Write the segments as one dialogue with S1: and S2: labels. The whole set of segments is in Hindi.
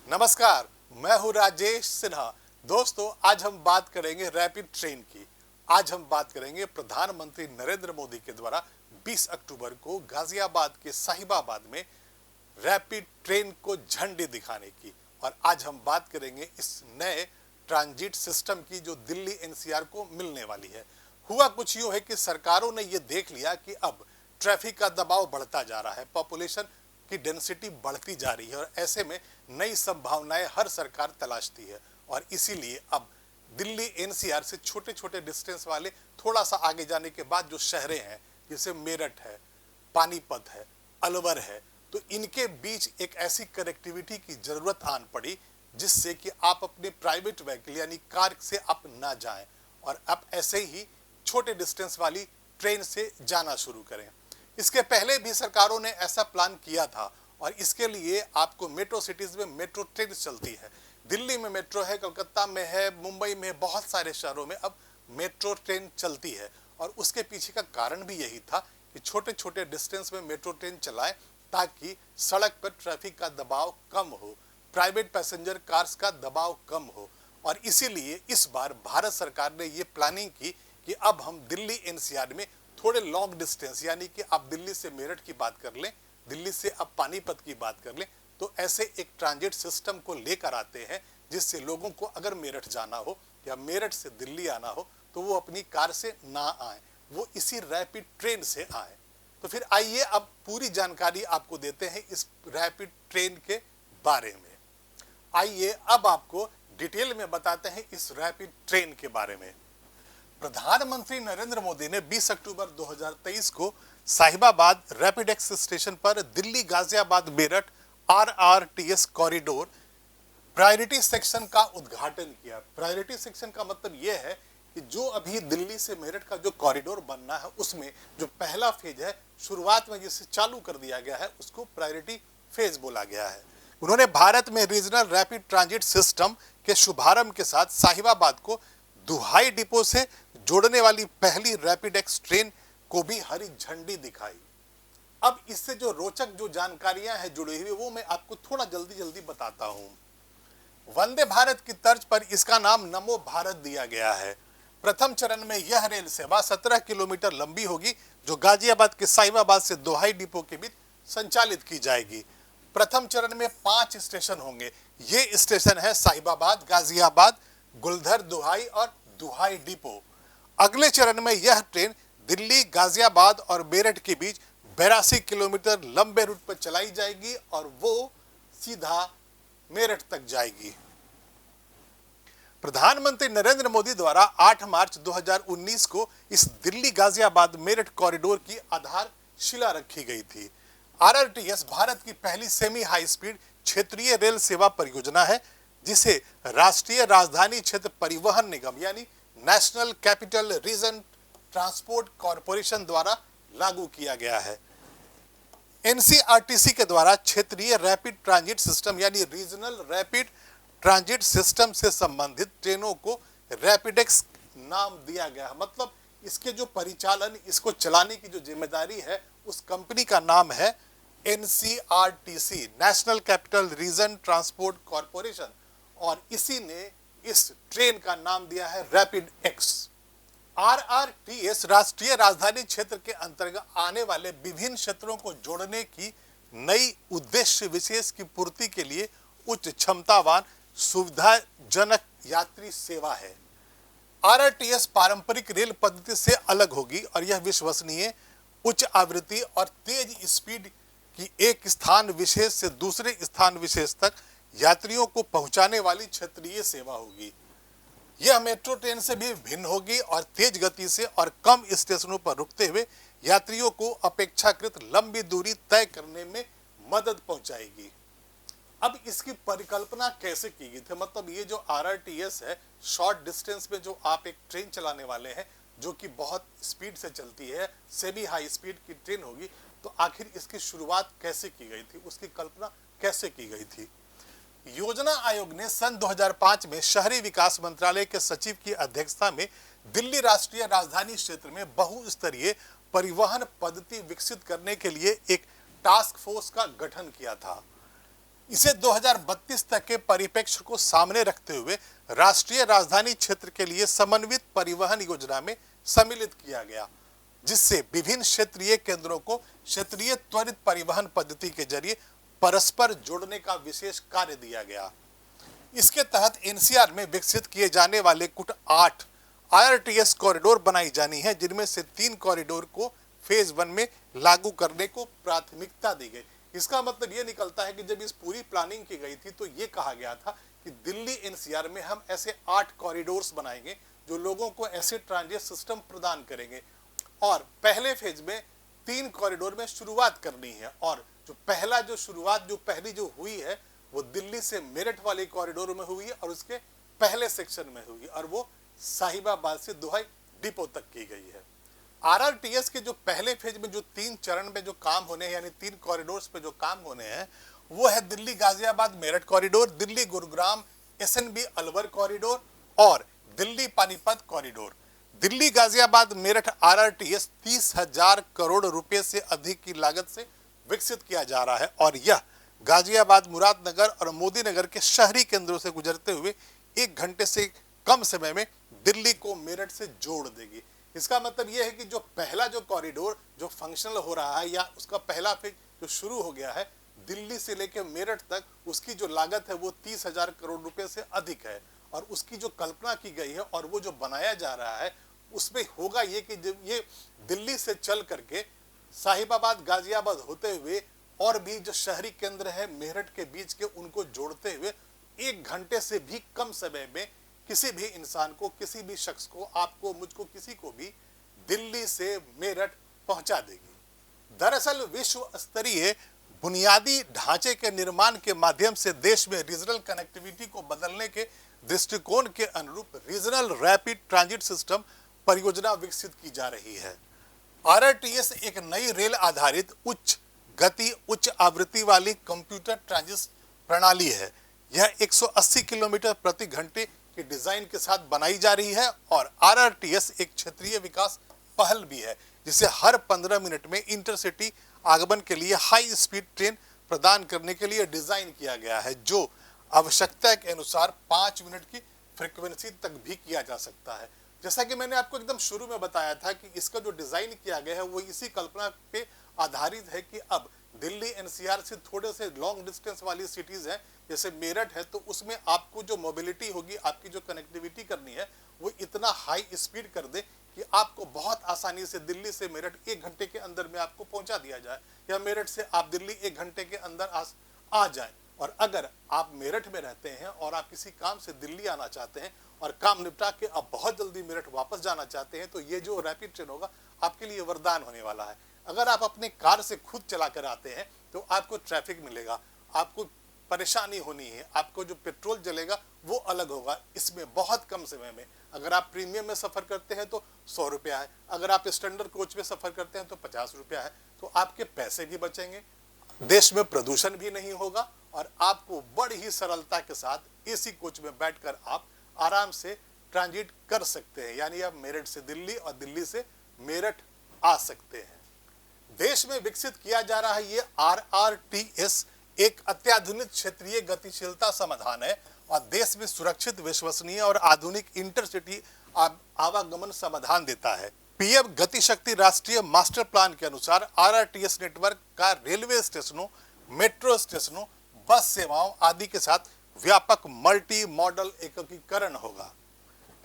S1: नमस्कार, मैं हूं राजेश सिन्हा। दोस्तों, आज हम बात करेंगे रैपिड ट्रेन की। आज हम बात करेंगे प्रधानमंत्री नरेंद्र मोदी के द्वारा 20 अक्टूबर को गाजियाबाद के साहिबाबाद में रैपिड ट्रेन को झंडी दिखाने की। और आज हम बात करेंगे इस नए ट्रांजिट सिस्टम की जो दिल्ली एनसीआर को मिलने वाली है। हुआ कुछ यूं है कि सरकारों ने ये देख लिया कि अब ट्रैफिक का दबाव बढ़ता जा रहा है, पॉपुलेशन की डेंसिटी बढ़ती जा रही है और ऐसे में नई संभावनाएं हर सरकार तलाशती है। और इसीलिए अब दिल्ली एनसीआर से छोटे छोटे डिस्टेंस वाले थोड़ा सा आगे जाने के बाद जो शहरें हैं, जैसे मेरठ है, पानीपत है, अलवर है, तो इनके बीच एक ऐसी कनेक्टिविटी की जरूरत आन पड़ी जिससे कि आप अपने प्राइवेट व्हीकल यानी कार से आप ना जाएं और आप ऐसे ही छोटे डिस्टेंस वाली ट्रेन से जाना शुरू करें। इसके पहले भी सरकारों ने ऐसा प्लान किया था और इसके लिए आपको मेट्रो सिटीज में मेट्रो ट्रेन चलती है। दिल्ली में मेट्रो है, कलकत्ता में है, मुंबई में, बहुत सारे शहरों में अब मेट्रो ट्रेन चलती है। और उसके पीछे का कारण भी यही था कि छोटे छोटे डिस्टेंस में मेट्रो ट्रेन चलाएं ताकि सड़क पर ट्रैफिक का दबाव कम हो, प्राइवेट पैसेंजर कार्स का दबाव कम हो। और इसीलिए इस बार भारत सरकार ने ये प्लानिंग की कि अब हम दिल्ली एनसीआर में थोड़े लॉन्ग डिस्टेंस यानी कि आप दिल्ली से मेरठ की बात कर लें, दिल्ली से अब पानीपत की बात कर लें, तो ऐसे एक ट्रांजिट सिस्टम को लेकर आते हैं जिससे लोगों को अगर मेरठ जाना हो या मेरठ से दिल्ली आना हो तो वो अपनी कार से ना आए, वो इसी रैपिड ट्रेन से आए। तो फिर आइए अब पूरी जानकारी आपको देते हैं इस रैपिड ट्रेन के बारे में। आइए अब आपको डिटेल में बताते हैं इस रैपिड ट्रेन के बारे में। प्रधानमंत्री नरेंद्र मोदी ने 20 अक्टूबर 2023 को साहिबाबाद रैपिड एक्स स्टेशन पर Delhi Ghaziabad Meerut RRTS corridor priority section का उद्घाटन किया। प्रायोरिटी सेक्शन का मतलब यह है कि जो अभी दिल्ली से मेरठ का जो कॉरिडोर बनना है उसमें जो पहला फेज है, शुरुआत में जिसे चालू कर दिया गया है, उसको प्रायोरिटी फेज बोला गया है। उन्होंने भारत में रीजनल रैपिड ट्रांजिट सिस्टम के शुभारंभ के साथ साहिबाबाद को दुहाई डिपो से जोड़ने वाली पहली रैपिड एक्स ट्रेन को भी हरी झंडी दिखाई। अब इससे जो रोचक जो जानकारियां हैं जुड़ी हुई वो मैं आपको थोड़ा जल्दी जल्दी बताता हूं। वंदे भारत की तर्ज पर इसका नाम नमो भारत दिया गया है। प्रथम चरण में यह रेल सेवा 17 किलोमीटर लंबी होगी जो गाजियाबाद के साहिबाबाद से दोहाई डिपो के बीच संचालित की जाएगी। प्रथम चरण में 5 स्टेशन होंगे। ये स्टेशन है साहिबाबाद, गाजियाबाद, गुलधर दोहाई और दोहाई डिपो। अगले चरण में यह ट्रेन दिल्ली, गाजियाबाद और मेरठ के बीच 82 किलोमीटर लंबे रूट पर चलाई जाएगी और वो सीधा मेरठ तक जाएगी। प्रधानमंत्री नरेंद्र मोदी द्वारा 8 मार्च 2019 को इस दिल्ली गाजियाबाद मेरठ कॉरिडोर की आधारशिला रखी गई थी। आरआरटीएस भारत की पहली सेमी हाई स्पीड क्षेत्रीय रेल सेवा परियोजना है जिसे राष्ट्रीय राजधानी क्षेत्र परिवहन निगम यानी national capital region transport corporation द्वारा लागू किया गया है। एनसीआरटीसी के द्वारा क्षेत्रीय रैपिड ट्रांजिट सिस्टम यानी रीजनल रैपिड ट्रांजिट सिस्टम से संबंधित ट्रेनों को रैपिडेक्स नाम दिया गया है। मतलब इसके जो परिचालन, इसको चलाने की जो जिम्मेदारी है उस कंपनी का नाम है NCRTC, national capital region transport corporation, और इसी ने इस ट्रेन का नाम दिया है रैपिड एक्स। आरआरटीएस राष्ट्रीय राजधानी क्षेत्र के अंतर्गत आने वाले विभिन्न क्षेत्रों को जोड़ने की नई उद्देश्य विशेष की पूर्ति के लिए उच्च क्षमतावान सुविधाजनक यात्री सेवा है। आरआरटीएस पारंपरिक रेल पद्धति से अलग होगी और यह विश्वसनीय, उच्च आवृत्ति और तेज स्पीड की एक स्थान विशेष से दूसरे स्थान विशेष तक यात्रियों को पहुंचाने वाली क्षेत्रीय सेवा होगी। यह मेट्रो ट्रेन से भी भिन्न होगी और तेज गति से और कम स्टेशनों पर रुकते हुए यात्रियों को अपेक्षाकृत लंबी दूरी तय करने में मदद पहुंचाएगी। अब इसकी परिकल्पना कैसे की गई थी? मतलब ये जो आरआरटीएस है, शॉर्ट डिस्टेंस में जो आप एक ट्रेन चलाने वाले हैं जो कि बहुत स्पीड से चलती है, सेमी हाई स्पीड की ट्रेन होगी, तो आखिर इसकी शुरुआत कैसे की गई थी, उसकी कल्पना कैसे की गई थी? योजना आयोग ने सन 2005 में शहरी विकास मंत्रालय के सचिव की अध्यक्षता में दिल्ली राष्ट्रीय राजधानी क्षेत्र में बहुस्तरीय परिवहन पद्धति विकसित करने के लिए एक टास्क फोर्स का गठन किया था। इसे 2032 तक के परिप्रेक्ष्य को सामने रखते हुए राष्ट्रीय राजधानी क्षेत्र के लिए समन्वित परिवहन योजना में सम्मिलित किया गया, जिससे विभिन्न क्षेत्रीय केंद्रों को क्षेत्रीय त्वरित परिवहन पद्धति के जरिए परस्पर जोड़ने का विशेष कार्य दिया गया। इसके तहत एनसीआर में विकसित किए जाने वाले कुल 8 आरटीएस कॉरिडोर बनाई जानी है, जिनमें से 3 कॉरिडोर को फेज 1 में लागू करने को प्राथमिकता दी गई। इसका मतलब ये निकलता है कि जब इस पूरी प्लानिंग की गई थी तो ये कहा गया था कि दिल्ली एनसीआर में हम ऐसे 8 कॉरिडोर्स बनाएंगे जो लोगों को ऐसे ट्रांजिट सिस्टम प्रदान करेंगे, और पहले फेज में 3 कॉरिडोर में शुरुआत करनी है। और जो पहली जो हुई है वो दिल्ली से मेरठ वाले कॉरिडोर में हुई है और उसके पहले सेक्शन में हुई, और वो साहिबाबाद से दोहई डिपो तक की गई है। आरआरटीएस के जो पहले फेज में जो 3 चरण में जो काम होने हैं, यानी 3 कॉरिडोर्स पे जो काम होने हैं, वो है Delhi Ghaziabad Meerut corridor, Delhi Gurugram SNB Alwar corridor और दिल्ली पानीपत कॉरिडोर। दिल्ली गाजियाबाद मेरठ आरआरटीएस 30,000 करोड़ रुपए से अधिक की लागत से विकसित किया जा रहा है, और यह गाजियाबाद, मुरादनगर और मोदीनगर के शहरी केंद्रों से गुजरते हुए 1 घंटे से कम समय में दिल्ली को मेरठ से जोड़ देगी। इसका मतलब यह है कि जो पहला जो कॉरिडोर जो फंक्शनल हो रहा है, या उसका पहला फेज जो शुरू हो गया है दिल्ली से लेकर मेरठ तक, उसकी जो लागत है वो 30,000 करोड़ रुपए से अधिक है, और उसकी जो कल्पना की गई है और वो जो बनाया जा रहा है उसमें होगा ये कि जब ये दिल्ली से चल करके साहिबाबाद, गाजियाबाद होते हुए और भी जो शहरी केंद्र है मेरठ के बीच के, उनको जोड़ते हुए 1 घंटे से भी कम समय में किसी भी इंसान को, किसी भी शख्स को, आपको, मुझको, किसी को भी दिल्ली से मेरठ पहुंचा देगी। दरअसल विश्व स्तरीय बुनियादी ढांचे के निर्माण के माध्यम से देश में रीजनल कनेक्टिविटी को बदलने के दृष्टिकोण के अनुरूप रीजनल रैपिड ट्रांजिट सिस्टम परियोजना विकसित की जा रही है। आरआरटीएस एक नई रेल आधारित उच्च गति, उच्च आवृत्ति वाली कंप्यूटर ट्रांजिट प्रणाली है। यह 180 किलोमीटर प्रति घंटे के डिजाइन के साथ बनाई जा रही है, और आरआरटीएस एक क्षेत्रीय विकास पहल भी है, जिसे हर 15 मिनट में इंटरसिटी आगमन के लिए हाई स्पीड ट्रेन प्रदान करने के लिए डिजाइन किया गया है, जो आवश्यकता के अनुसार 5 मिनट की फ्रीक्वेंसी तक भी किया जा सकता है। जैसा कि मैंने आपको एकदम शुरू में बताया था कि इसका जो डिजाइन किया गया है वो इसी कल्पना पे आधारित है कि अब दिल्ली एनसीआर से थोड़े से लॉन्ग डिस्टेंस वाली सिटीज हैं, जैसे मेरठ है, तो उसमें आपको जो मोबिलिटी होगी, आपकी जो कनेक्टिविटी करनी है, वो इतना हाई स्पीड कर दे कि आपको बहुत आसानी से दिल्ली से मेरठ 1 घंटे के अंदर में आपको पहुंचा दिया जाए, या मेरठ से आप दिल्ली 1 घंटे के अंदर आ जाए। और अगर आप मेरठ में रहते हैं और आप किसी काम से दिल्ली आना चाहते हैं और काम निपटा के आप बहुत जल्दी मेरठ वापस जाना चाहते हैं, तो ये जो रैपिड ट्रेन होगा आपके लिए वरदान होने वाला है। अगर आप अपने कार से खुद चला कर आते हैं तो आपको ट्रैफिक मिलेगा, आपको परेशानी होनी है, आपको जो पेट्रोल जलेगा वो अलग होगा। इसमें बहुत कम समय में, अगर आप प्रीमियम में सफर करते हैं तो 100 रुपया है, अगर आप स्टैंडर्ड कोच में सफर करते हैं तो 50 रुपया है, तो आपके पैसे भी बचेंगे, देश में प्रदूषण भी नहीं होगा, और आपको बड़ी ही सरलता के साथ एसी कोच में बैठकर आप आराम से ट्रांजिट कर सकते हैं, यानी आप मेरठ से दिल्ली और दिल्ली से मेरठ आ सकते हैं। देश में विकसित किया जा रहा है ये आरआरटीएस एक अत्याधुनिक क्षेत्रीय गतिशीलता समाधान है, और देश में सुरक्षित, विश्वसनीय और आधुनिक इंटरसिटी आवागमन समाधान देता है। पीएम गति शक्ति राष्ट्रीय मास्टर प्लान के अनुसार आरआरटीएस नेटवर्क का रेलवे स्टेशनों, मेट्रो स्टेशनों, बस सेवाओं आदि के साथ व्यापक मल्टी मॉडल एकीकरण होगा।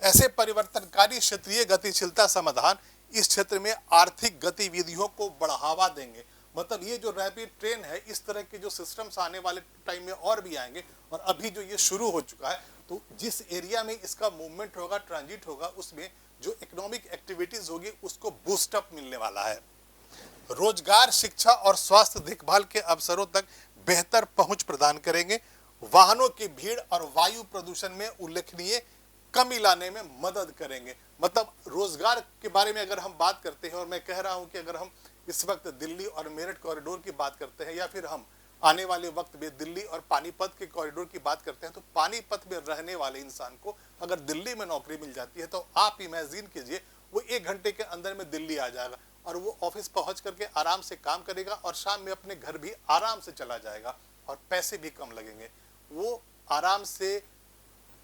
S1: ऐसे परिवर्तनकारी क्षेत्रीय गतिशीलता समाधान इस क्षेत्र में आर्थिक गतिविधियों को बढ़ावा देंगे। मतलब ये जो रैपिड ट्रेन है, इस तरह के जो सिस्टम्स आने वाले टाइम में और भी आएंगे, और अभी जो ये शुरू हो चुका है, तो जिस एरिया में इसका मूवमेंट होगा, ट्रांजिट होगा, उसमें जो इकोनॉमिक एक्टिविटीज होगी उसको बूस्ट अप मिलने वाला है। रोजगार, शिक्षा और स्वास्थ्य देखभाल के अवसरों तक बेहतर पहुंच प्रदान करेंगे। वाहनों की भीड़ और वायु प्रदूषण में उल्लेखनीय कमी लाने में मदद करेंगे। मतलब रोजगार के बारे में अगर हम बात करते हैं, और मैं कह रहा हूं कि अगर हम इस वक्त दिल्ली और मेरठ कॉरिडोर की बात करते हैं, या फिर हम आने वाले वक्त में दिल्ली और पानीपत के कॉरिडोर की बात करते हैं, तो पानीपत में रहने वाले इंसान को अगर दिल्ली में नौकरी मिल जाती है तो आप इमेजिन कीजिए, वो 1 घंटे के अंदर में दिल्ली आ जाएगा, और वो ऑफिस पहुंच करके आराम से काम करेगा, और शाम में अपने घर भी आराम से चला जाएगा। और पैसे भी कम लगेंगे। वो आराम से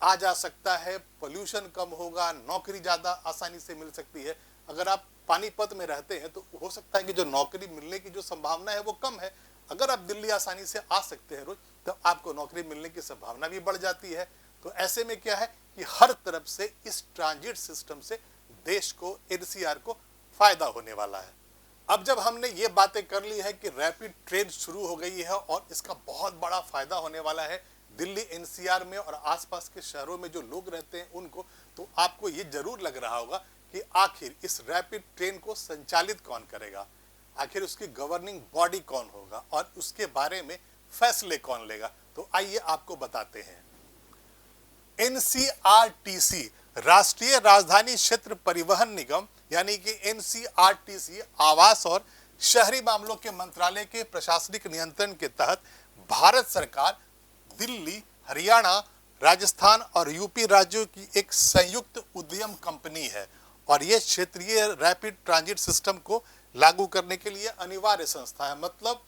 S1: आ जा सकता है, पोल्यूशन कम होगा, नौकरी ज़्यादा आसानी से मिल सकती है। अगर आप पानीपत में रहते हैं तो हो सकता है कि जो नौकरी मिलने की जो संभावना है वो कम है। अगर आप दिल्ली आसानी से आ सकते हैं रोज, तो आपको नौकरी मिलने की संभावना भी बढ़ जाती है। तो ऐसे में क्या है कि हर तरफ से इस ट्रांजिट सिस्टम से देश को, एनसीआर को फायदा होने वाला है। अब जब हमने ये बातें कर ली है कि रैपिड ट्रेन शुरू हो गई है और इसका बहुत बड़ा फायदा होने वाला है दिल्ली एनसीआर में और आसपास के शहरों में जो लोग रहते हैं उनको, तो आपको ये जरूर लग रहा होगा कि आखिर इस रैपिड ट्रेन को संचालित कौन करेगा, आखिर उसकी गवर्निंग बॉडी कौन होगा और उसके बारे में फैसले कौन लेगा। तो आइए आपको बताते हैं। एनसीआरटीसी, राष्ट्रीय राजधानी क्षेत्र परिवहन निगम यानी कि एनसीआरटीसी आवास और शहरी मामलों के मंत्रालय के प्रशासनिक नियंत्रण के तहत भारत सरकार, दिल्ली, हरियाणा, राजस्थान और यूपी राज्यों की एक संयुक्त उद्यम कंपनी है और ये क्षेत्रीय रैपिड ट्रांजिट सिस्टम को लागू करने के लिए अनिवार्य संस्था है। मतलब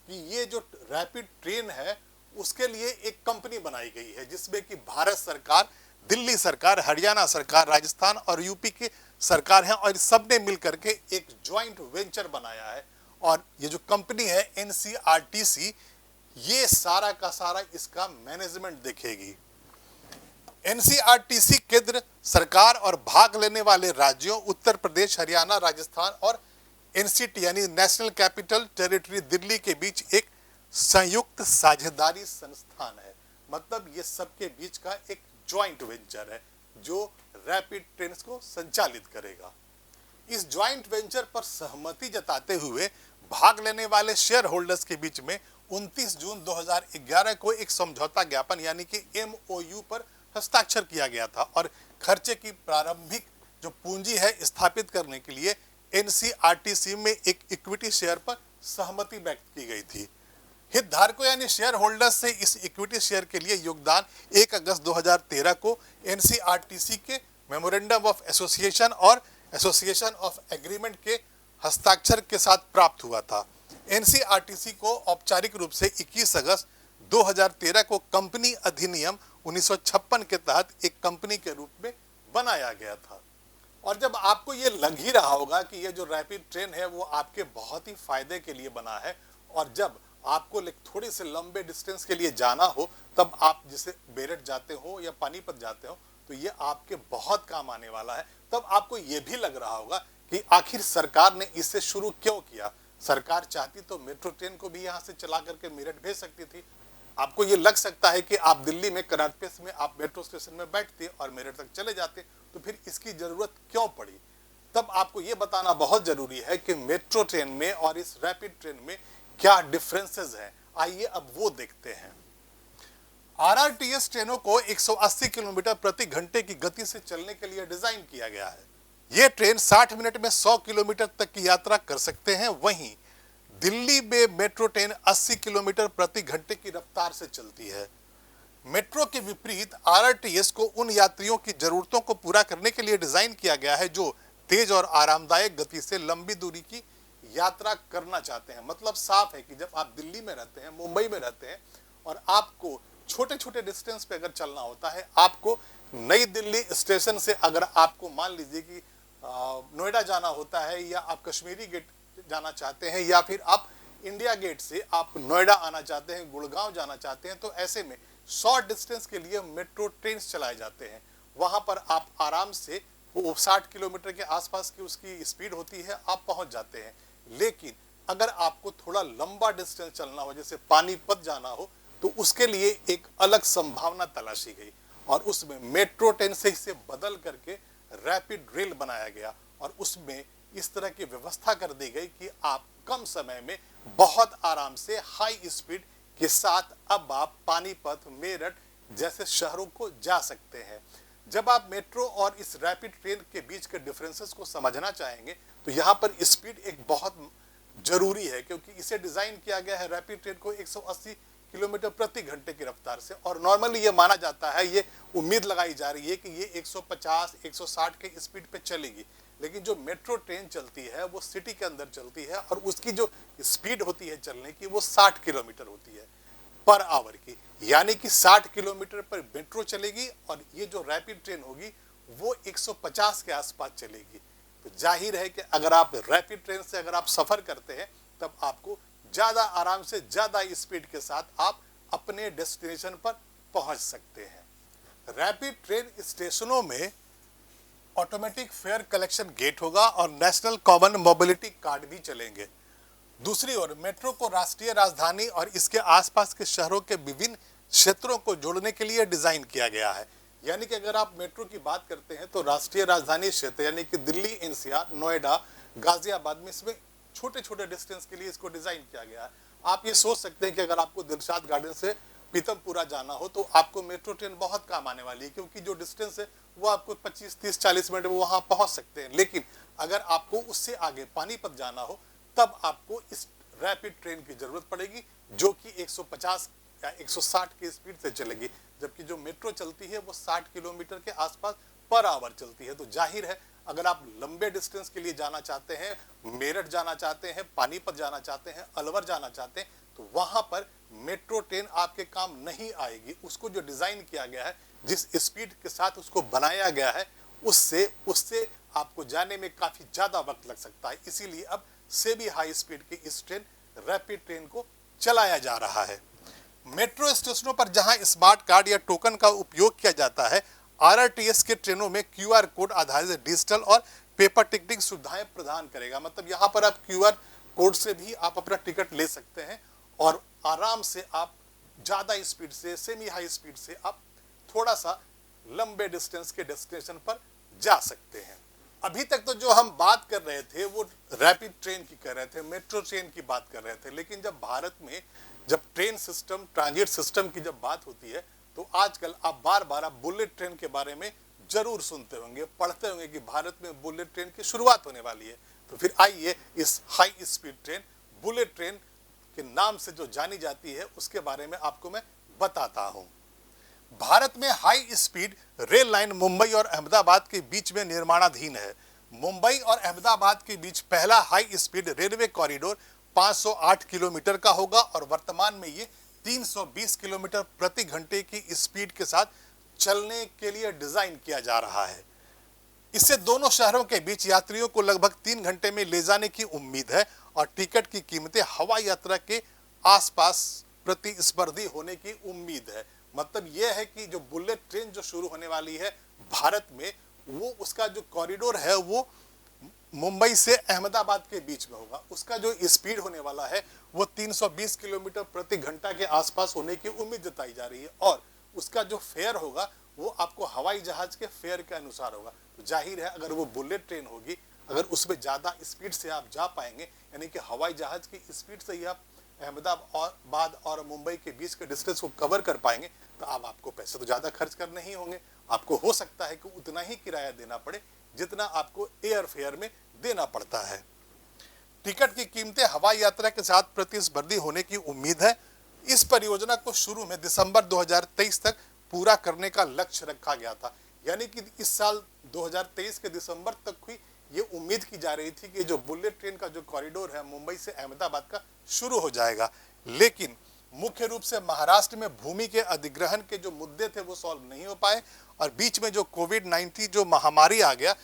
S1: कि ये जो रैपिड ट्रेन है उसके लिए एक कंपनी बनाई गई है जिसमें कि भारत सरकार, दिल्ली सरकार, हरियाणा सरकार, राजस्थान और यूपी की सरकार है और सब ने मिलकर के एक ज्वाइंट वेंचर बनाया है। और ये जो कंपनी है एनसीआरटीसी, ये सारा का सारा इसका मैनेजमेंट देखेगी। एनसीआरटीसी केंद्र सरकार और भाग लेने वाले राज्यों उत्तर प्रदेश, हरियाणा, राजस्थान और एनसीटी यानी नेशनल कैपिटल टेरिटरी दिल्ली के बीच एक संयुक्त साझेदारी संस्थान है। मतलब ये सबके बीच का एक ज्वाइंट वेंचर है जो रैपिड ट्रेन को संचालित करेगा। इस ज्वाइंट वेंचर पर सहमति जताते हुए भाग लेने वाले शेयर होल्डर्स के बीच में 29 जून 2011 को एक समझौता ज्ञापन यानी कि एमओयू पर हस्ताक्षर किया गया था और खर्चे की प्रारंभिक जो पूंजी है स्थापित करने के लिए एनसीआरटीसी में एक इक्विटी शेयर पर सहमति व्यक्त की गई थी। हितधारकों यानी शेयर होल्डर्स से इस इक्विटी शेयर के लिए योगदान 1 अगस्त 2013 को एनसीआरटीसी के मेमोरेंडम ऑफ एसोसिएशन और एसोसिएशन ऑफ एग्रीमेंट के हस्ताक्षर के साथ प्राप्त हुआ था। एनसीआरटीसी को औपचारिक रूप से 21 अगस्त 2013 को कंपनी अधिनियम 1956 के तहत एक कंपनी के रूप में बनाया गया था। और जब आपको ये लग ही रहा होगा कि ये जो रैपिड ट्रेन है वो आपके बहुत ही फायदे के लिए बना है और जब आपको थोड़े से लंबे डिस्टेंस के लिए जाना हो तब आप जैसे मेरठ जाते हो या पानीपत जाते हो तो ये आपके बहुत काम आने वाला है। तब आपको ये भी लग रहा होगा कि आखिर सरकार ने इसे शुरू क्यों किया। सरकार चाहती तो मेट्रो ट्रेन को भी यहाँ से चला करके मेरठ भेज सकती थी। आपको ये लग सकता है कि आप दिल्ली में करनाट प्लेस में आप मेट्रो स्टेशन में बैठते और मेरठ तक चले जाते, तो फिर इसकी जरूरत क्यों पड़ी। तब आपको ये बताना बहुत जरूरी है कि मेट्रो ट्रेन में और इस रैपिड ट्रेन में क्या डिफरेंसेस हैं। आइए अब वो देखते हैं। आरआरटीएस ट्रेनों को 180 किलोमीटर प्रति घंटे की गति से चलने के लिए डिजाइन किया गया है। ये ट्रेन 60 मिनट में 100 किलोमीटर तक की यात्रा कर सकते हैं। वहीं दिल्ली में मेट्रो ट्रेन 80 किलोमीटर प्रति घंटे की रफ्तार से चलती है। मेट्रो के विपरीत आरआरटीएस को उन यात्रियों की जरूरतों को पूरा करने के लिए डिजाइन किया गया है जो तेज और आरामदायक गति से लंबी दूरी की यात्रा करना चाहते हैं। मतलब साफ है कि जब आप दिल्ली में रहते हैं, मुंबई में रहते हैं और आपको छोटे छोटे डिस्टेंस पे अगर चलना होता है, आपको नई दिल्ली स्टेशन से अगर आपको मान लीजिए कि नोएडा जाना होता है या आप कश्मीरी गेट जाना चाहते हैं या फिर आप इंडिया गेट से आप नोएडा आना चाहते हैं, गुड़गांव जाना चाहते हैं, तो ऐसे में शॉर्ट डिस्टेंस के लिए मेट्रो ट्रेन चलाए जाते हैं। वहां पर आप आराम से वो 60 किलोमीटर के आसपास की उसकी स्पीड होती है, आप पहुंच जाते हैं। लेकिन अगर आपको थोड़ा लंबा डिस्टेंस चलना हो, जैसे पानीपत जाना हो, तो उसके लिए एक अलग संभावना तलाशी गई और उसमें मेट्रो ट्रेन से इसे बदल करके रैपिड रेल बनाया गया और उसमें इस तरह की व्यवस्था कर दी गई कि आप कम समय में बहुत आराम से हाई स्पीड के साथ अब आप पानीपत, मेरठ जैसे शहरों को जा सकते हैं। जब आप मेट्रो और इस रैपिड ट्रेन के बीच के डिफरेंसेस को समझना चाहेंगे तो यहाँ पर स्पीड एक बहुत जरूरी है, क्योंकि इसे डिजाइन किया गया है रैपिड ट्रेन को 180 किलोमीटर प्रति घंटे की रफ्तार से और नॉर्मली ये माना जाता है, ये उम्मीद लगाई जा रही है कि ये 150, 160 के स्पीड पे चलेगी। लेकिन जो मेट्रो ट्रेन चलती है वो सिटी के अंदर चलती है और उसकी जो स्पीड होती है चलने की वो 60 किलोमीटर होती है। पर आवर की, यानी कि 60 किलोमीटर पर मेट्रो चलेगी और ये जो रैपिड ट्रेन होगी वो 150 के आसपास चलेगी। तो जाहिर है कि अगर आप रैपिड ट्रेन से अगर आप सफर करते हैं तब आपको ज्यादा आराम से ज्यादा स्पीड के साथ आप अपने डेस्टिनेशन पर पहुंच सकते हैं। रैपिड ट्रेन स्टेशनों में ऑटोमेटिक फेयर कलेक्शन गेट होगा और नेशनल कॉमन मोबिलिटी कार्ड भी चलेंगे। दूसरी ओर मेट्रो को राष्ट्रीय राजधानी और इसके आसपास के शहरों के विभिन्न क्षेत्रों को जोड़ने के लिए डिजाइन किया गया है। यानी कि अगर आप मेट्रो की बात करते हैं तो राष्ट्रीय राजधानी क्षेत्र यानी कि दिल्ली, एनसीआर, नोएडा, गाजियाबाद में इसमें छोटे छोटे डिस्टेंस के लिए इसको डिजाइन किया गया है। आप ये सोच सकते हैं कि अगर आपको दिलशाद गार्डन से पीतमपुरा जाना हो तो आपको मेट्रो ट्रेन बहुत काम आने वाली है, क्योंकि जो डिस्टेंस है वो आपको 25, 30, 40 मिनट में वहां पहुंच सकते हैं। लेकिन अगर आपको उससे आगे पानीपत जाना हो तब आपको इस रैपिड ट्रेन की जरूरत पड़ेगी, जो कि 150 या 160 की स्पीड से चलेगी, जबकि जो मेट्रो चलती है वो 60 किलोमीटर के आसपास पर आवर चलती है। तो जाहिर है अगर आप लंबे डिस्टेंस के लिए जाना चाहते हैं, मेरठ जाना चाहते हैं, पानीपत जाना चाहते हैं, अलवर जाना चाहते हैं, तो वहां पर मेट्रो ट्रेन आपके काम नहीं आएगी। उसको जो डिजाइन किया गया है, जिस स्पीड के साथ उसको बनाया गया है, उससे आपको जाने में काफी ज्यादा वक्त लग सकता है। इसीलिए अब से भी हाई स्पीड की इस ट्रेन रैपिड ट्रेन को चलाया जा रहा है। मेट्रो स्टेशनों पर जहां स्मार्ट कार्ड या टोकन का उपयोग किया जाता है, आरआरटीएस के ट्रेनों में क्यूआर कोड आधारित डिजिटल और पेपर टिकटिंग सुविधाएं प्रदान करेगा। मतलब यहां पर आप क्यूआर कोड से भी आप अपना टिकट ले सकते हैं और आराम से आप ज्यादा स्पीड से, सेमी हाई स्पीड से आप थोड़ा सा लंबे डिस्टेंस के डेस्टिनेशन पर जा सकते हैं। अभी तक तो जो हम बात कर रहे थे वो रैपिड ट्रेन की कर रहे थे, मेट्रो ट्रेन की बात कर रहे थे, लेकिन जब भारत में जब ट्रेन सिस्टम, ट्रांजिट सिस्टम की जब बात होती है तो आजकल आप बार-बार बुलेट ट्रेन के बारे में जरूर सुनते होंगे, पढ़ते होंगे कि भारत में बुलेट ट्रेन की शुरुआत होने वाली है। तो फिर आइए इस high speed train, bullet train के नाम से जो जानी जाती है, उसके बारे में आपको मैं बताता हूं। भारत में high speed rail line Mumbai और अहमदाबाद के बीच में निर्माणाधीन है। मुंबई और अहमदाबाद के बीच पहला high speed railway corridor 508 kilometre का होगा और वर्तमान में ये 320 किलोमीटर प्रति घंटे की स्पीड के साथ चलने के लिए डिजाइन किया जा रहा है। इससे दोनों शहरों के बीच यात्रियों को लगभग 3 घंटे में ले जाने की उम्मीद है और टिकट की कीमतें हवाई यात्रा के आसपास प्रतिस्पर्धी होने की उम्मीद है। मतलब यह है कि जो बुलेट ट्रेन जो शुरू होने वाली है भारत में, वो उसका जो कॉरिडोर है वो मुंबई से अहमदाबाद के बीच में होगा। उसका जो स्पीड होने वाला है वो 320 किलोमीटर प्रति घंटा के आसपास होने की उम्मीद जताई जा रही है और उसका जो फेयर होगा वो आपको हवाई जहाज के फेयर के अनुसार होगा। तो जाहिर है अगर वो बुलेट ट्रेन होगी, अगर उसमें ज्यादा स्पीड से आप जा पाएंगे, यानी कि हवाई जहाज की स्पीड से ही आप अहमदाबाद और मुंबई के बीच के डिस्टेंस को कवर कर पाएंगे, तो अब आपको पैसे तो ज्यादा खर्च करने ही होंगे। आपको हो सकता है कि उतना ही किराया देना पड़े जितना आपको एयर फेयर में देना पड़ता है। टिकट की कीमतें हवाई यात्रा के साथ प्रतिस्पर्धी होने की उम्मीद है। इस परियोजना को शुरू में दिसंबर 2023 तक पूरा करने का लक्ष्य रखा गया था, यानी कि इस साल 2023 के दिसंबर तक ही ये उम्मीद की जा रही थी कि जो बुलेट ट्रेन का जो कॉरिडोर है मुंबई से अहमदाबाद का शुरू हो जाएगा। लेकिन मुख्य रूप से महाराष्ट्र में भूमि के अधिग्रहण के जो मुद्दे थे वो सॉल्व नहीं हो पाए और बीच में जो कोविड-19 जो महामारी आ गया,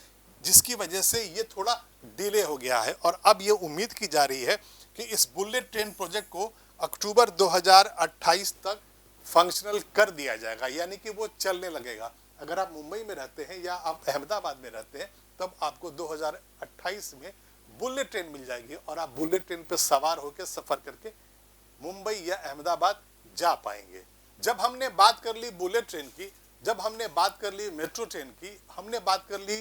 S1: जिसकी वजह से ये थोड़ा डिले हो गया है और अब ये उम्मीद की जा रही है कि इस बुलेट ट्रेन प्रोजेक्ट को अक्टूबर 2028 तक फंक्शनल कर दिया जाएगा, यानी कि वो चलने लगेगा। अगर आप मुंबई में रहते हैं या आप अहमदाबाद में रहते हैं तब आपको 2028 में बुलेट ट्रेन मिल जाएगी और आप बुलेट ट्रेन पर सवार होकर सफर करके मुंबई या अहमदाबाद जा पाएंगे। जब हमने बात कर ली बुलेट ट्रेन की, जब हमने बात कर ली मेट्रो ट्रेन की, हमने बात कर ली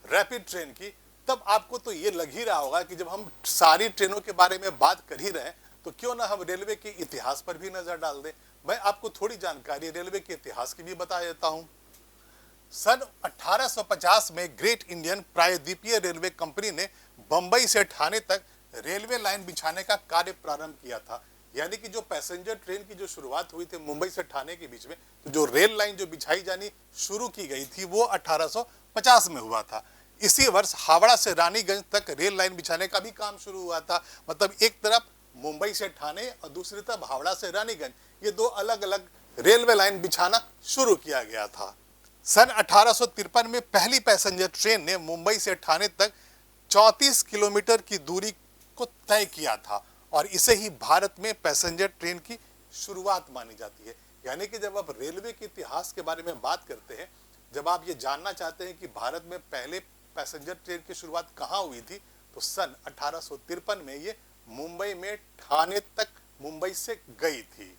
S1: रैपिड ट्रेन की, तब आपको तो ये लग ही रहा होगा कि जब हम सारी ट्रेनों के बारे में बात कर ही रहे हैं तो क्यों ना हम रेलवे के इतिहास पर भी नजर डाल दें। मैं आपको थोड़ी जानकारी रेलवे के इतिहास की भी बता देता हूं। सन 1850 में ग्रेट इंडियन प्रायद्वीपीय रेलवे कंपनी ने बंबई से ठाणे तक रेलवे लाइन बिछाने का कार्य प्रारंभ किया था, यानी कि जो पैसेंजर ट्रेन की जो शुरुआत हुई थी मुंबई से ठाणे के बीच में, तो जो रेल लाइन जो बिछाई जानी शुरू की गई थी वो 1850 में हुआ था। इसी वर्ष हावड़ा से रानीगंज तक रेल लाइन बिछाने का भी काम शुरू हुआ था। मतलब एक तरफ मुंबई से ठाणे और दूसरी तरफ हावड़ा से रानीगंज, ये दो अलग अलग रेलवे लाइन बिछाना शुरू किया गया था। सन 1853 में पहली पैसेंजर ट्रेन ने मुंबई से ठाणे तक 34 किलोमीटर की दूरी को तय किया था और इसे ही भारत में पैसेंजर ट्रेन की शुरुआत मानी जाती है। यानी कि जब आप रेलवे के इतिहास के बारे में बात करते हैं, जब आप ये जानना चाहते हैं कि भारत में पहले पैसेंजर ट्रेन की शुरुआत कहाँ हुई थी, तो सन 1853 में ये मुंबई में ठाणे तक मुंबई से गई थी।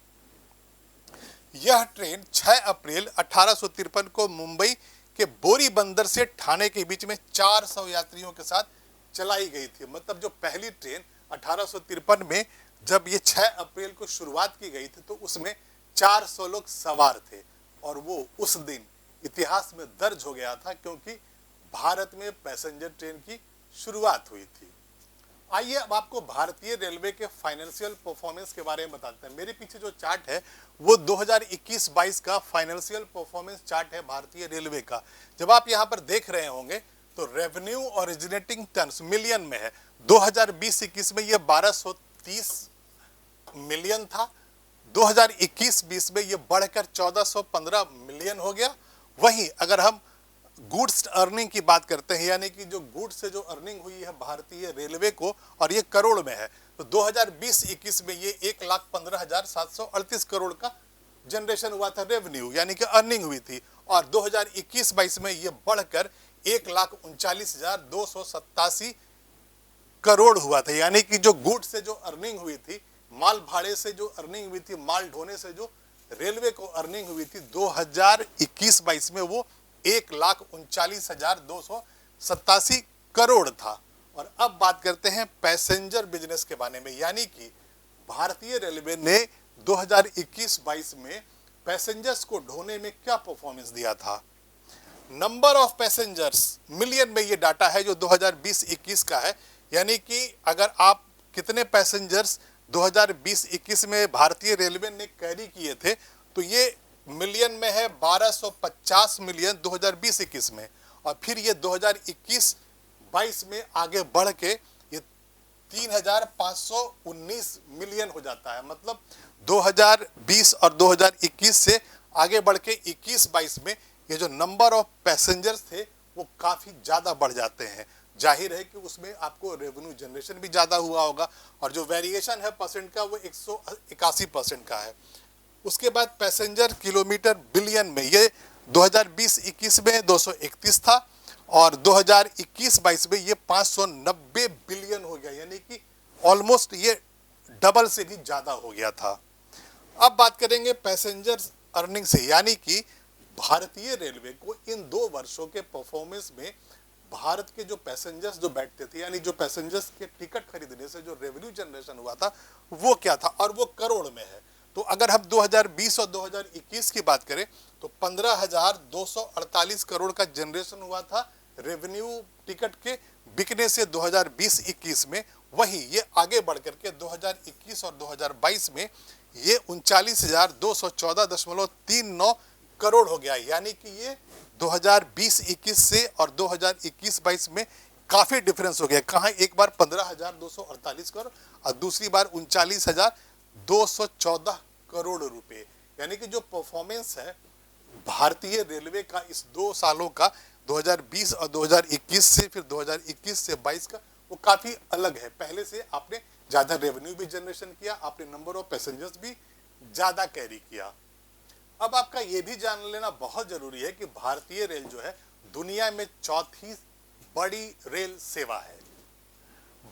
S1: यह ट्रेन 6 अप्रैल 1853 को मुंबई के बोरी बंदर से ठाणे के बीच में 400 यात्रियों के साथ चलाई गई थी। मतलब जो पहली ट्रेन 1853 में जब ये 6 अप्रैल को शुरुआत की गई थी तो उसमें 400 लोग सवार थे और वो उस दिन इतिहास में दर्ज हो गया था क्योंकि भारत में पैसेंजर ट्रेन की शुरुआत हुई थी। आइए अब आपको भारतीय रेलवे के फाइनेंशियल परफॉर्मेंस के बारे में बताते हैं। मेरे पीछे जो चार्ट है वो 2021-22 का फाइनेंशियल परफॉर्मेंस चार्ट है भारतीय रेलवे का। जब आप यहाँ पर देख रहे होंगे तो रेवेन्यू ओरिजिनेटिंग टन्स मिलियन में है। 2020-21 में ये 1230 मिलियन था। 2021-20 में ये बढ़कर 1415 मिलियन हो गया। वहीं अगर हम गुड्स अर्निंग की बात करते हैं, यानी कि जो गुड्स से जो अर्निंग हुई है भारतीय रेलवे को, और ये करोड़ में है, तो 2020-21 में ये 1,15,738 करोड़ का जनरेशन हुआ था रेवेन्यू, यानी कि अर्निंग हुई थी। और 2021-22 में ये बढ़कर 1,39,287 करोड़ हुआ था। यानी कि जो गुड्स से जो अर्निंग हुई थी, माल भाड़े से जो अर्निंग हुई थी, माल ढोने से जो रेलवे को अर्निंग हुई थी 2021-22 में वो 1,39,287 करोड़ था। और अब बात करते हैं पैसेंजर बिजनेस के बारे में, यानी कि भारतीय रेलवे ने 2021-22 में पैसेंजर्स को ढोने में क्या परफॉर्मेंस दिया था। नंबर ऑफ पैसेंजर्स मिलियन में ये डाटा है जो 2020-21 का है, यानी कि अगर आप कितने पैसेंजर्स 2020-21 में भारतीय रेलवे ने कैरी किए थे तो ये मिलियन में है 1250 मिलियन 2020-21 में, और फिर ये 2021-22 में आगे बढ़ के ये 3,519 मिलियन हो जाता है। मतलब 2020 और 2021 से आगे बढ़ के 21-22 में ये जो नंबर ऑफ पैसेंजर्स थे वो काफ़ी ज़्यादा बढ़ जाते हैं। जाहिर है कि उसमें आपको रेवेन्यू जनरेशन भी ज़्यादा हुआ होगा और जो वेरिएशन है परसेंट का वो 181% का है। उसके बाद पैसेंजर किलोमीटर बिलियन में ये 2020-21 में 231 था और 2021-22 में ये 590 बिलियन हो गया, यानी कि ऑलमोस्ट ये डबल से भी ज़्यादा हो गया था। अब बात करेंगे पैसेंजर अर्निंग से, यानी कि भारतीय रेलवे को इन 2 वर्षों के परफॉर्मेंस में भारत के जो पैसेंजर्स जो बैठते थे, यानी जो पैसेंजर्स के टिकट खरीदने से जो रेवेन्यू जनरेशन हुआ था वो क्या था, और वो करोड़ में है। तो अगर हम 2020 और 2021 की बात करें तो 15,248 करोड़ का जनरेशन हुआ था रेवेन्यू टिकट के बिकने से 2020-21 में। वहीं ये आगे बढ़ करके 2021 और 2022 में ये 39,214.39 करोड़ हो गया, यानी कि ये 2020-21 से और 2021-22 में काफ़ी डिफरेंस हो गया। कहाँ एक बार 15,248 करोड़ और दूसरी बार 39,214 करोड़ रुपए, यानी कि जो परफॉर्मेंस है भारतीय रेलवे का इस 2 सालों का 2020 और 2021 से फिर 2021 से 22 का वो काफ़ी अलग है। पहले से आपने ज़्यादा रेवेन्यू भी जनरेशन किया, आपने नंबर ऑफ पैसेंजर्स भी ज़्यादा कैरी किया। अब आपका ये भी जान लेना बहुत ज़रूरी है कि भारतीय रेल जो है दुनिया में 4थी बड़ी रेल सेवा है।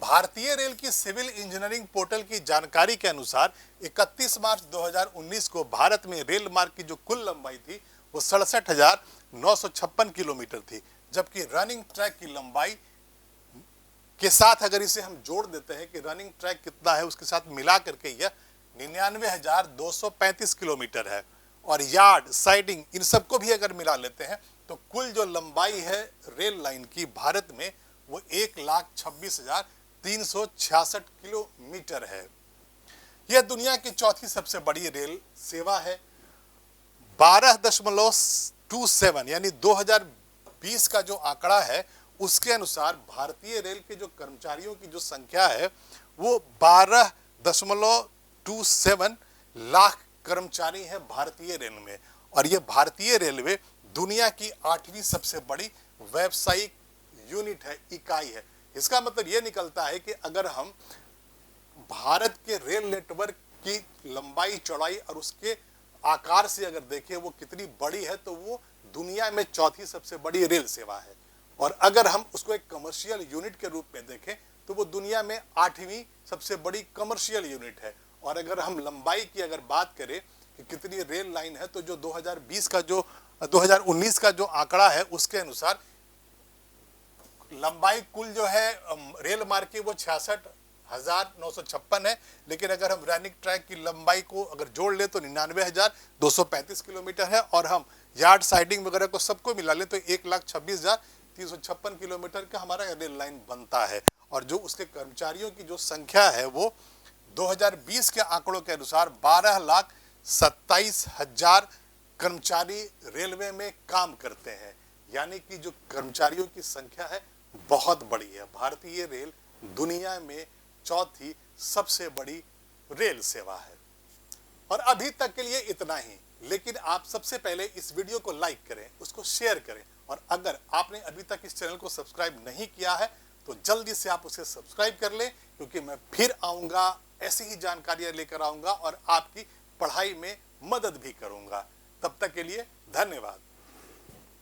S1: भारतीय रेल की सिविल इंजीनियरिंग पोर्टल की जानकारी के अनुसार 31 मार्च 2019 को भारत में रेल मार्ग की जो कुल लंबाई थी वो 67,956 किलोमीटर थी, जबकि रनिंग ट्रैक की लंबाई के साथ अगर इसे हम जोड़ देते हैं कि रनिंग ट्रैक कितना है उसके साथ मिला करके यह 99,235 किलोमीटर है, और यार्ड साइडिंग इन सबको भी अगर मिला लेते हैं तो कुल जो लंबाई है रेल लाइन की भारत में वो 1,26,366 किलोमीटर है। यह दुनिया की 4थी सबसे बड़ी रेल सेवा है। 12.27 यानी 2020 का जो आंकड़ा है उसके अनुसार भारतीय रेल के जो कर्मचारियों की जो संख्या है वो 12.27 लाख कर्मचारी हैं भारतीय रेल में, और ये भारतीय रेलवे दुनिया की 8वीं सबसे बड़ी व्यावसायिक यूनिट है, इकाई है। इसका मतलब ये निकलता है कि अगर हम भारत के रेल नेटवर्क की लंबाई चौड़ाई और उसके आकार से अगर देखें वो कितनी बड़ी है, तो वो दुनिया में चौथी सबसे बड़ी रेल सेवा है। और अगर हम उसको एक कमर्शियल यूनिट के रूप में देखें तो वो दुनिया में 8वीं सबसे बड़ी कमर्शियल यूनिट है। और अगर हम लंबाई की अगर बात करें कि कितनी रेल लाइन है, तो जो 2019 का जो आंकड़ा है उसके अनुसार लंबाई कुल जो है रेल मार्ग की वो 66,956 है। लेकिन अगर हम रैनिक ट्रैक की लंबाई को अगर जोड़ ले तो 99,235 किलोमीटर है, और हम यार्ड साइडिंग वगैरह को सबको मिला ले तो 1,26,356 किलोमीटर का हमारा रेल लाइन बनता है। और जो उसके कर्मचारियों की जो संख्या है वो 2020 के आंकड़ों के अनुसार 12,27,000 कर्मचारी रेलवे में काम करते हैं। यानी कि जो कर्मचारियों की संख्या है बहुत बड़ी है। भारतीय रेल दुनिया में चौथी सबसे बड़ी रेल सेवा है। और अभी तक के लिए इतना ही, लेकिन आप सबसे पहले इस वीडियो को लाइक करें, उसको शेयर करें, और अगर आपने अभी तक इस चैनल को सब्सक्राइब नहीं किया है तो जल्दी से आप उसे सब्सक्राइब कर लें, क्योंकि मैं फिर आऊँगा, ऐसी ही जानकारियाँ लेकर आऊँगा और आपकी पढ़ाई में मदद भी करूँगा। तब तक के लिए धन्यवाद।